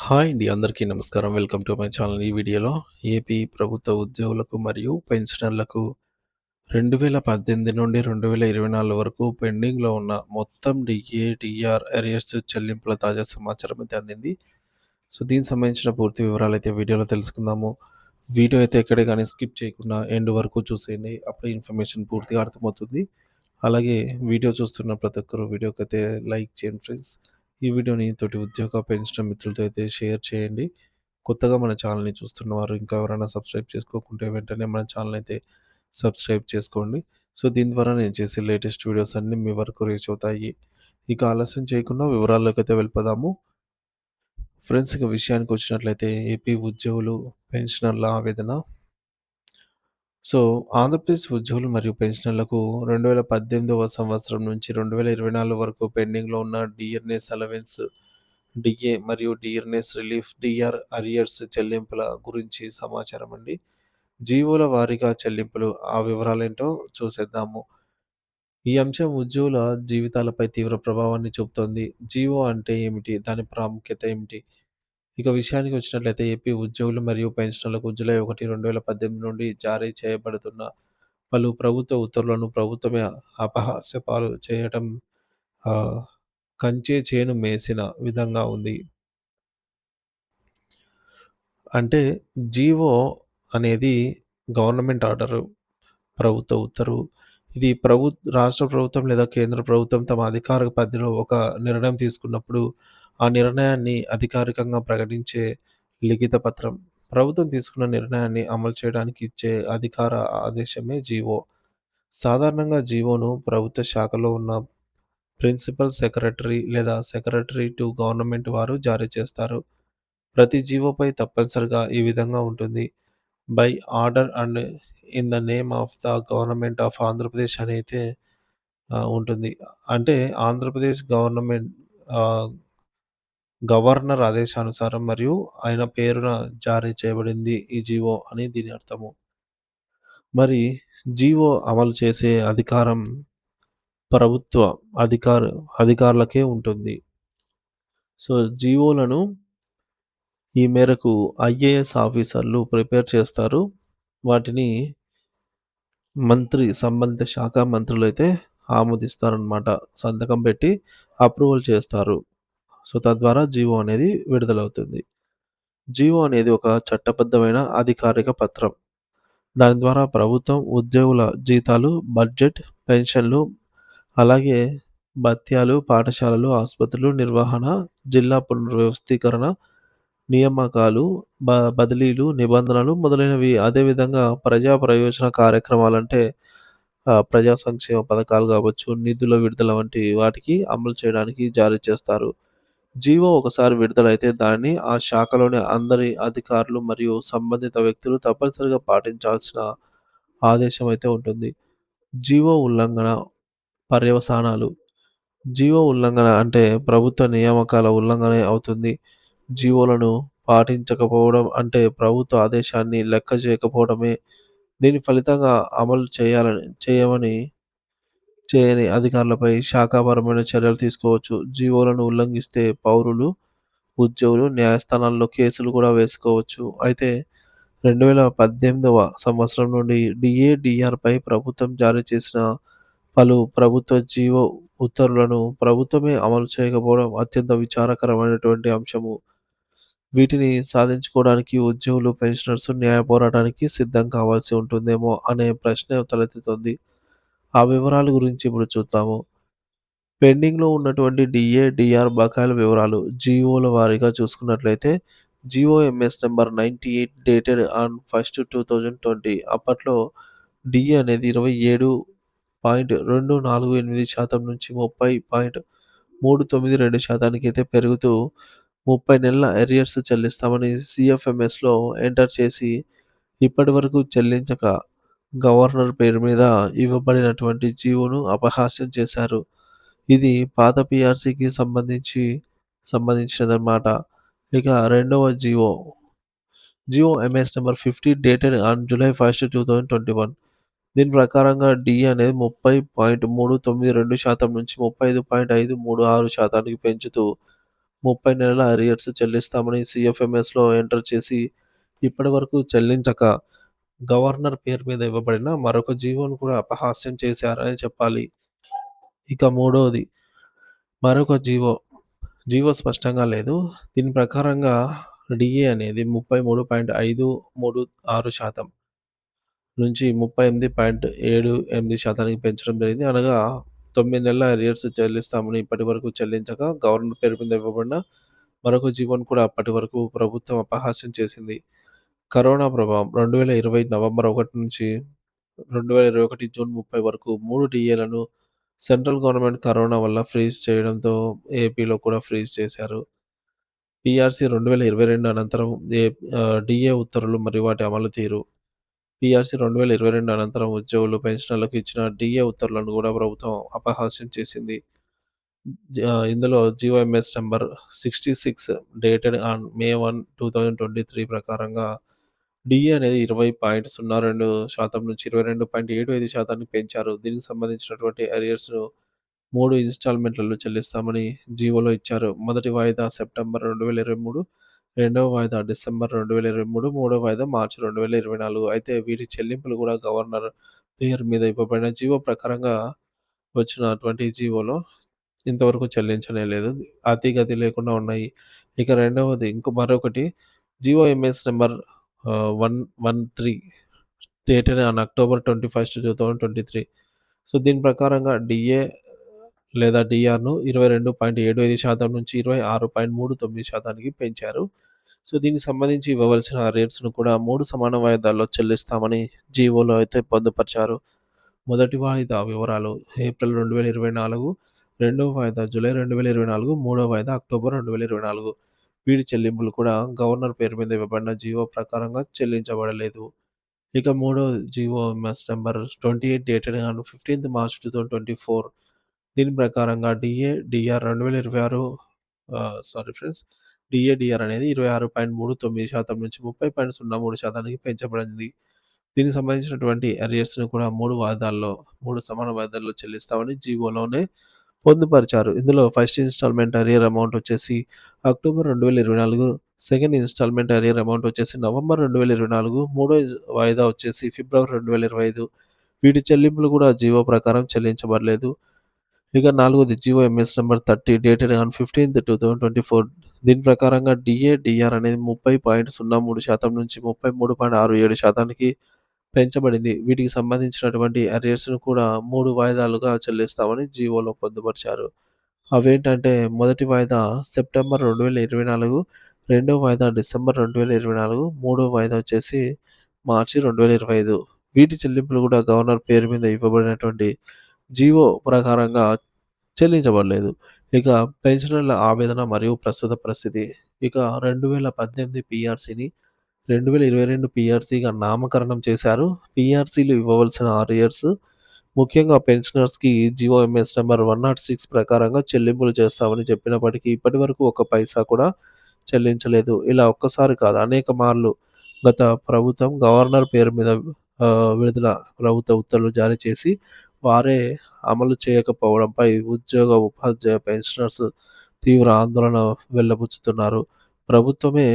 Hi అండి. అందరికీ నమస్కారం. Welcome to my channel. ఈ వీడియోలో ఏపీ ప్రభుత్వ ఉద్యోగులకు మరియు పెన్షనర్లకు 2018 నుండి 2024 వరకు పెండింగ్‌లో ఉన్న మొత్తం డీఏ, డీఆర్ అరియర్స్ చెల్లింపుల తాజా సమాచారం అయితే అందింది. సో, దీనికి సంబంధించిన పూర్తి వివరాలైతే వీడియోలో తెలుసుకుందాము. వీడియో అయితే ఎక్కడ గాని స్కిప్ చేయకుండా ఎండ్ వరకు చూసేయండి. అప్పుడే ఇన్ఫర్మేషన్ పూర్తిగా అర్థమవుతుంది. అలాగే వీడియో చూస్తున్న ప్రతి ఒక్కరు వీడియోకైతే లైక్ చేయండి ఫ్రెండ్స్. ఈ వీడియోని తోటి ఉద్యోగ, పెన్షన్ మిత్రులతో అయితే షేర్ చేయండి. కొత్తగా మన ఛానల్‌ని చూస్తున్నవారు ఇంకా ఎవరైనా సబ్స్క్రైబ్ చేసుకోకుంటే వెంటనే మన ఛానల్ అయితే సబ్స్క్రైబ్ చేసుకోండి. సో, దీని ద్వారా నేను చేసే లేటెస్ట్ వీడియోస్ అన్నీ మీ వరకు రీచ్ అవుతాయి. ఇక ఆలస్యం చేయకుండా వివరాల్లోకైతే వెళ్ళిపోదాము. ఫ్రెండ్స్, ఇక విషయానికొచ్చినట్లయితే ఏపీ ఉద్యోగులు, పెన్షనర్ల ఆవేదన. సో, ఆంధ్రప్రదేశ్ ఉద్యోగులు మరియు పెన్షనర్లకు 2018వ సంవత్సరం నుంచి 2024 వరకు పెండింగ్‌లో ఉన్న డిఆర్‌ఎస్ అలవెన్స్, డిఏ మరియు డిఆర్‌ఎస్ రిలీఫ్, డిఆర్ అరియర్స్ చెల్లింపుల గురించి సమాచారం అండి. జీవోల వారీగా చెల్లింపులు, ఆ వివరాలేంటో చూసేద్దాము. ఈ అంశం ఉద్యోగుల జీవితాలపై తీవ్ర ప్రభావాన్ని చూపుతోంది. జీవో అంటే ఏమిటి? దాని ప్రాముఖ్యత ఏమిటి? ఇక విషయానికి వచ్చినట్లయితే ఏపీ ఉద్యోగులు మరియు పెన్షనర్లకు జూలై 1, 2018 నుండి జారీ చేయబడుతున్న పలు ప్రభుత్వ ఉత్తర్వులను ప్రభుత్వమే అపహాస్య పాలు చేయటం ఆహ్, కంచే చేను మేసిన విధంగా ఉంది. అంటే జీవో అనేది గవర్నమెంట్ ఆర్డరు, ప్రభుత్వ ఉత్తర్వు. ఇది రాష్ట్ర ప్రభుత్వం లేదా కేంద్ర ప్రభుత్వం తమ అధికార పరిధిలో ఒక నిర్ణయం తీసుకున్నప్పుడు, ఆ నిర్ణయాన్ని అధికారికంగా ప్రకటించే లిఖిత పత్రం. ప్రభుత్వం తీసుకున్న నిర్ణయాన్ని అమలు చేయడానికి ఇచ్చే అధికార ఆదేశమే జీవో. సాధారణంగా జీవోను ప్రభుత్వ శాఖలో ఉన్న ప్రిన్సిపల్ సెక్రటరీ లేదా సెక్రటరీ టు గవర్నమెంట్ వారు జారీ చేస్తారు. ప్రతి జీవోపై తప్పనిసరిగా ఈ విధంగా ఉంటుంది. By order and in the name of the government of Andhra Pradesh అని అయితే ఉంటుంది. అంటే ఆంధ్రప్రదేశ్ ఆహ్, గవర్నర్ ఆదేశానుసారం మరియు ఆయన పేరున జారీ చేయబడింది ఈ జీవో అని దీని అర్థము. మరి జీవో అమలు చేసే అధికారం ప్రభుత్వ అధికార అధికారులకే ఉంటుంది. సో, జీవోలను ఈ మేరకు ఐఏఎస్ ఆఫీసర్లు ప్రిపేర్ చేస్తారు. వాటిని సంబంధిత శాఖ మంత్రులైతే ఆమోదిస్తారనమాట. సంతకం పెట్టి అప్రూవల్ చేస్తారు. సో, తద్వారా జీవో అనేది విడుదలవుతుంది. జీవో అనేది ఒక చట్టబద్ధమైన అధికారిక పత్రం. దాని ద్వారా ప్రభుత్వం ఉద్యోగుల జీతాలు, బడ్జెట్, పెన్షన్లు, అలాగే భత్యాలు, పాఠశాలలు, ఆసుపత్రులు నిర్వహణ, జిల్లా పునర్వ్యవస్థీకరణ, నియామకాలు, బదిలీలు, నిబంధనలు మొదలైనవి. అదేవిధంగా ప్రజా ప్రయోజన కార్యక్రమాలంటే ప్రజా సంక్షేమ పథకాలు కావచ్చు, నిధుల విడుదల వంటి వాటికి అమలు చేయడానికి జారీ చేస్తారు. జీవో ఒకసారి విడుదలైతే దాన్ని ఆ శాఖలోని అందరి అధికారులు మరియు సంబంధిత వ్యక్తులు తప్పనిసరిగా పాటించాల్సిన ఆదేశం అయితే ఉంటుంది. జీవో ఉల్లంఘన పర్యవసానాలు. జీవో ఉల్లంఘన అంటే ప్రభుత్వ నియామకాల ఉల్లంఘనే అవుతుంది. జీవోలను పాటించకపోవడం అంటే ప్రభుత్వ ఆదేశాన్ని లెక్క చేయకపోవడమే. దీని ఫలితంగా అమలు చేయని అధికారులపై శాఖాపరమైన చర్యలు తీసుకోవచ్చు. జీవోలను ఉల్లంఘిస్తే పౌరులు, ఉద్యోగులు న్యాయస్థానాల్లో కేసులు కూడా వేసుకోవచ్చు. అయితే 2018వ సంవత్సరం నుండి డీఏ, డీఆర్‌పై ప్రభుత్వం జారీ చేసిన పలు ప్రభుత్వ జీవో ఉత్తర్వులను ప్రభుత్వమే అమలు చేయకపోవడం అత్యంత విచారకరమైనటువంటి అంశము. వీటిని సాధించుకోవడానికి ఉద్యోగులు, పెన్షనర్స్ న్యాయ పోరాటానికి సిద్ధం కావాల్సి ఉంటుందేమో అనే ప్రశ్న తలెత్తుతుంది. ఆ వివరాల గురించి ఇప్పుడు చూద్దాము. పెండింగ్‌లో ఉన్నటువంటి డీఏ, డీఆర్ బకాయిల వివరాలు జీవోల వారీగా చూసుకున్నట్లయితే జీఓఎంఎస్ నంబర్ 98 డేటెడ్ ఆన్ 1/2020 అప్పట్లో డీఏ అనేది 27.248% నుంచి 30.392% అయితే పెరుగుతూ 30 నెలల అరియర్స్ చెల్లిస్తామని సీఎఫ్ఎంఎస్‌లో ఎంటర్ చేసి ఇప్పటివరకు చెల్లించక గవర్నర్ పేరు మీద ఇవ్వబడినటువంటి జీవోను అపహాస్యం చేశారు. ఇది పాత పీఆర్సీకి సంబంధించినదనమాట. ఇక రెండవ GO MS number 50 dated on July 1, 2021. దీని ప్రకారంగా డి అనేది 30.392% నుంచి 35.536%కి పెంచుతూ 30 నెలల అరియర్స్ చెల్లిస్తామని సీఎఫ్ఎంఎస్‌లో ఎంటర్ చేసి ఇప్పటివరకు చెల్లించక గవర్నర్ పేరు మీద ఇవ్వబడిన మరొక జీవోను కూడా అపహాస్యం చేశారని చెప్పాలి. ఇక మూడోది మరొక జీవో స్పష్టంగా లేదు. దీని ప్రకారంగా డీఏ అనేది 33.536% నుంచి 38.78% పెంచడం జరిగింది. అనగా 9 నెలల అరియర్స్ చెల్లిస్తామని ఇప్పటివరకు చెల్లించక గవర్నర్ పేరు మీద ఇవ్వబడిన మరొక జీవోను కూడా అప్పటి వరకు ప్రభుత్వం అపహాస్యం చేసింది. కరోనా ప్రభావం 2020 నవంబర్ 1 నుంచి 2021 జూన్ 30 వరకు 3 డీఏలను సెంట్రల్ గవర్నమెంట్ కరోనా వల్ల ఫ్రీజ్ చేయడంతో ఏపీలో కూడా ఫ్రీజ్ చేశారు. పీఆర్సీ 2022 అనంతరం డీఏ ఉత్తర్వులు మరియు వాటి అమలు తీరు. పీఆర్సీ 2022 అనంతరం ఉద్యోగులు, పెన్షనర్లకు ఇచ్చిన డీఏ ఉత్తర్వులను కూడా ప్రభుత్వం అపహాస్యం చేసింది. ఇందులో GOMs number 66 dated on May 1, 2023 ప్రకారంగా డీఏ అనేది 20.02% నుంచి 22.75% పెంచారు. దీనికి సంబంధించినటువంటి అరియర్స్‌ను 3 ఇన్‌స్టాల్‌మెంట్లలో చెల్లిస్తామని జీవోలో ఇచ్చారు. మొదటి వాయిదా సెప్టెంబర్ 2023, రెండవ వాయిదా డిసెంబర్ 2023, మూడో వాయిదా మార్చి 2024. అయితే వీటి చెల్లింపులు కూడా గవర్నర్ పేరు మీద ఇవ్వబడిన జీవో ప్రకారంగా వచ్చినటువంటి జీవోలో ఇంతవరకు చెల్లించనే లేదు. అతీగతి లేకుండా ఉన్నాయి. ఇక రెండవది మరొకటి GOMs number 113 dated on October 21, 2023. So, దీని ప్రకారంగా డీఏ లేదా డీఆర్‌ను 22.75% నుంచి 26.39%కి పెంచారు. సో, దీనికి సంబంధించి ఇవ్వవలసిన రేట్స్‌ను కూడా 3 సమాన వాయిదాల్లో చెల్లిస్తామని జీవోలో అయితే పొందుపరిచారు. మొదటి వాయిదా వివరాలు ఏప్రిల్ 2024, రెండవ వాయిదా జూలై 2024, మూడో వాయిదా అక్టోబర్ 2024. వీటి చెల్లింపులు కూడా గవర్నర్ పేరు మీద ఇవ్వబడిన జీవో ప్రకారంగా చెల్లించబడలేదు. ఇక మూడోది జీఓఎంఎస్ నంబర్ 28 డేటెడ్ ఆన్ 15థ్ మార్చ్ 2024. దీని ప్రకారంగా డీఆర్ 2026 సారీ ఫ్రెండ్స్. డీఆర్ అనేది 26.39% నుంచి 30.03%కి పెంచబడింది. దీనికి సంబంధించినటువంటి అరియర్స్‌ని కూడా 3 సమాన వాయిదాల్లో చెల్లిస్తామని జీవోలోనే పొందుపరిచారు. ఇందులో ఫస్ట్ ఇన్‌స్టాల్‌మెంట్ అరియర్ అమౌంట్ వచ్చేసి October 2024, second installment arrear amount వచ్చేసి నవంబర్ 2024, మూడో వాయిదా వచ్చేసి ఫిబ్రవరి 2025. వీటి చెల్లింపులు కూడా జీవో ప్రకారం చెల్లించబడలేదు. ఇక నాలుగోది జీఓఎంఎస్ నంబర్ 30 డేటెడ్ ఆన్ 15థ్ 2024. దీని ప్రకారంగా డీఆర్ అనేది 30.03% నుంచి 33.67%కి పెంచబడింది. వీటికి సంబంధించినటువంటి అరియర్స్‌ను కూడా 3 వాయిదాలుగా చెల్లిస్తామని జీవోలో పొందుపరిచారు. అవేంటంటే మొదటి వాయిదా సెప్టెంబర్ 2024, రెండో వాయిదా డిసెంబర్ 2024, మూడో వాయిదా వచ్చేసి మార్చి 2025. వీటి చెల్లింపులు కూడా గవర్నర్ పేరు మీద ఇవ్వబడినటువంటి జీవో ప్రకారంగా చెల్లించబడలేదు. ఇక పెన్షనర్ల ఆవేదన మరియు ప్రస్తుత పరిస్థితి. ఇక 2018 పీఆర్సీని 2022 పీఆర్సీగా నామకరణం చేశారు. పీఆర్సీలు ఇవ్వవలసిన అరియర్స్ ముఖ్యంగా పెన్షనర్స్‌కి జీఓఎంఎస్ నంబర్ 106 ప్రకారంగా చెల్లింపులు చేస్తామని చెప్పినప్పటికీ ఇప్పటివరకు ఒక్క పైసా కూడా చెల్లించలేదు. ఇలా ఒక్కసారి కాదు అనేక మార్లు గత ప్రభుత్వం గవర్నర్ పేరు మీద విడుదల ప్రభుత్వ ఉత్తర్వులు జారీ చేసి వారే అమలు చేయకపోవడంపై ఉద్యోగ, ఉపాధ్యాయ పెన్షనర్స్ తీవ్ర ఆందోళన వెల్లబుచ్చుతున్నారు. ప్రభుత్వమే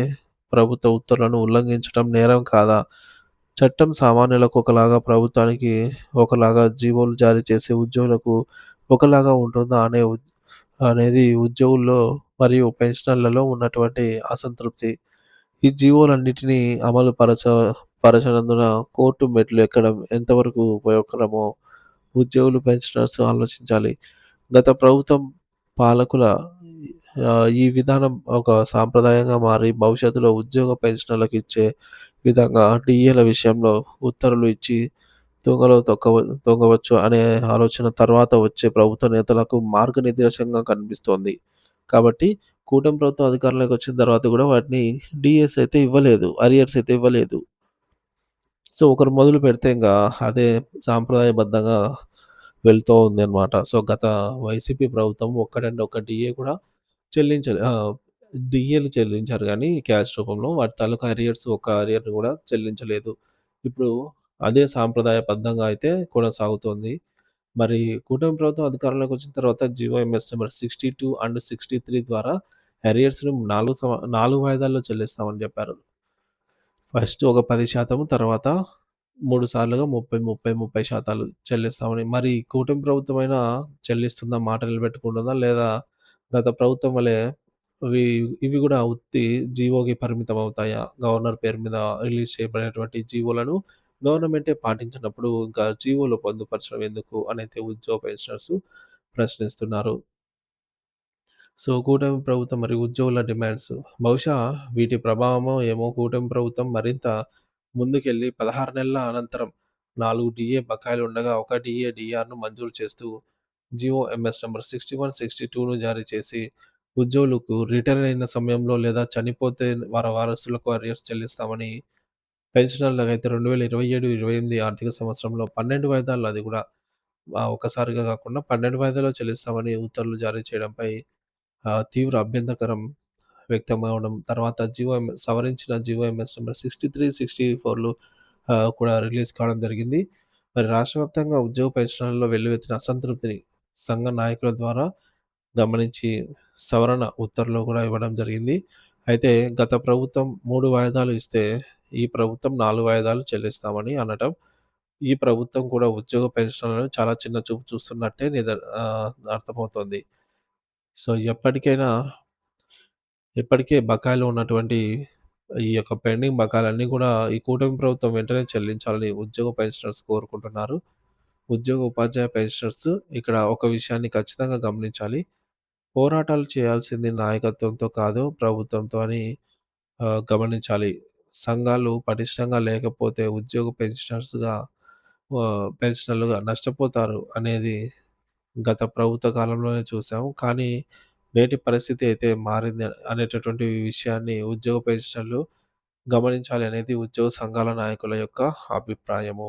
ప్రభుత్వ ఉత్తర్వులను ఉల్లంఘించడం నేరం కాదా? చట్టం సామాన్యులకు ఒకలాగా, ప్రభుత్వానికి ఒకలాగా, జీవోలు జారీ చేసే ఉద్యోగులకు ఒకలాగా ఉంటుందా అనేది ఉద్యోగుల్లో మరియు పెన్షనర్లలో ఉన్నటువంటి అసంతృప్తి. ఈ జీవోలన్నిటిని అమలు పరచనందున కోర్టు మెట్లు ఎక్కడం ఎంతవరకు ఉపయోగకరమో ఉద్యోగులు, పెన్షనర్స్ ఆలోచించాలి. గత ప్రభుత్వం పాలకుల ఈ విధానం ఒక సాంప్రదాయంగా మారి భవిష్యత్తులో ఉద్యోగ పెన్షనర్లకు ఇచ్చే విధంగా డీఏల విషయంలో ఉత్తర్వులు ఇచ్చి తుంగలో తొక్కవచ్చు అనే ఆలోచన తర్వాత వచ్చే ప్రభుత్వ నేతలకు మార్గనిర్దేశంగా కనిపిస్తోంది. కాబట్టి కూటమి ప్రభుత్వం అధికారంలోకి వచ్చిన తర్వాత కూడా వాటిని డీఎస్ అయితే ఇవ్వలేదు. అరియర్స్ అయితే ఇవ్వలేదు. సో, ఒకరు మొదలు పెడితే ఇంగా అదే సాంప్రదాయబద్ధంగా వెళ్తూ ఉందనమాట. సో, గత వైసీపీ ప్రభుత్వం ఒక్కటంటే ఒక్క డీఏ కూడా డీఏలు చెల్లించారు గానీ క్యాష్ రూపంలో. వాటి తాలూకా అరియర్స్ ఒక్క అరియర్‌ని కూడా చెల్లించలేదు. ఇప్పుడు అదే సాంప్రదాయబద్ధంగా అయితే కొనసాగుతోంది. మరి కూటమి ప్రభుత్వం అధికారంలోకి వచ్చిన తర్వాత జీవోఎంఎస్ నంబర్ 62 అండ్ 63 ద్వారా అరియర్స్‌ని 4 వాయిదాల్లో చెల్లిస్తామని జెప్పారు. ఫస్ట్ ఒక 10% తర్వాత 3 సార్లుగా 30% చెల్లిస్తామని. మరి కూటమి ప్రభుత్వమైనా చెల్లిస్తుందా? మాట నిలబెట్టుకుంటుందా? లేదా గత ప్రభుత్వం వలె ఇవి ఇవి గూడా ఉత్తి జీవోకి పరిమితం అవుతాయా? గవర్నర్ పేరు మీద రిలీజ్ చేయబడినటువంటి జీవోలను గవర్నమెంటే పాటించినప్పుడు ఇంకా జీవోలో పొందుపరచడం ఎందుకు? అనైతే ఉద్యోగ పెన్షనర్స్ ప్రశ్నిస్తున్నారు. సో, కూటమి ప్రభుత్వం మరియు ఉద్యోగుల డిమాండ్స్. బహుశా వీటి ప్రభావమో ఏమో కూటమి ప్రభుత్వం మరింత ముందుకెళ్ళి 16 నెలల అనంతరం 4 డీఏ బకాయిలుండగా ఒక డీఆర్‌ను మంజూరు చేస్తూ జీవో ఎంఎస్ నంబర్ 61, 62ను జారీ చేసి ఉద్యోగులకు రిటైర్ అయిన సమయంలో లేదా చనిపోతే వారి వారసులకు అరియర్స్ చెల్లిస్తామని పెన్షనర్లకైతే 2027, 28 ఆర్థిక సంవత్సరంలో 12 వాయిదాల్లో అది కూడా ఒక్కసారిగా కాకుండా 12 వాయిదాల్లో చెల్లిస్తామని ఉత్తర్వులు జారీ చేయడంపై తీవ్ర అభ్యంతరకరం వ్యక్తమవ్వడం. తర్వాత సవరించిన జీవో ఎంఎస్ నంబర్ 63, 64లు కూడా రిలీజ్ కావడం జరిగింది. మరి రాష్ట్ర వ్యాప్తంగా ఉద్యోగ పెన్షనర్లలో వెల్లువెత్తిన అసంతృప్తిని సంఘ నాయకుల ద్వారా గమనించి సవరణ ఉత్తర్వులు కూడా ఇవ్వడం జరిగింది. అయితే గత ప్రభుత్వం 3 వాయిదాలు ఇస్తే, ఈ ప్రభుత్వం 4 వాయిదాలు చెల్లిస్తామని అనటం, ఈ ప్రభుత్వం కూడా ఉద్యోగ పెన్షనర్లను చాలా చిన్న చూపు చూస్తున్నట్టే అర్థమవుతోంది. సో, ఇప్పటికే బకాయిలో ఉన్నటువంటి ఈ యొక్క పెండింగ్ బకాయిలన్నీ కూడా ఈ కూటమి ప్రభుత్వం వెంటనే చెల్లించాలని ఉద్యోగ పెన్షనర్స్ కోరుకుంటున్నారు. ఉద్యోగ, ఉపాధ్యాయ పెన్షనర్స్ ఇక్కడ ఒక విషయాన్ని ఖచ్చితంగా గమనించాలి. పోరాటాలు చేయాల్సింది నాయకత్వంతో కాదు, ప్రభుత్వంతో అని గమనించాలి. సంఘాలు పటిష్టంగా లేకపోతే ఉద్యోగ పెన్షనర్లుగా నష్టపోతారు అనేది గత ప్రభుత్వ కాలంలోనే చూసాము. కానీ నేటి పరిస్థితి అయితే మారింది అనేటటువంటి విషయాన్ని ఉద్యోగ పెన్షనర్లు గమనించాలి అనేది ఉద్యోగ సంఘాల నాయకుల యొక్క అభిప్రాయము.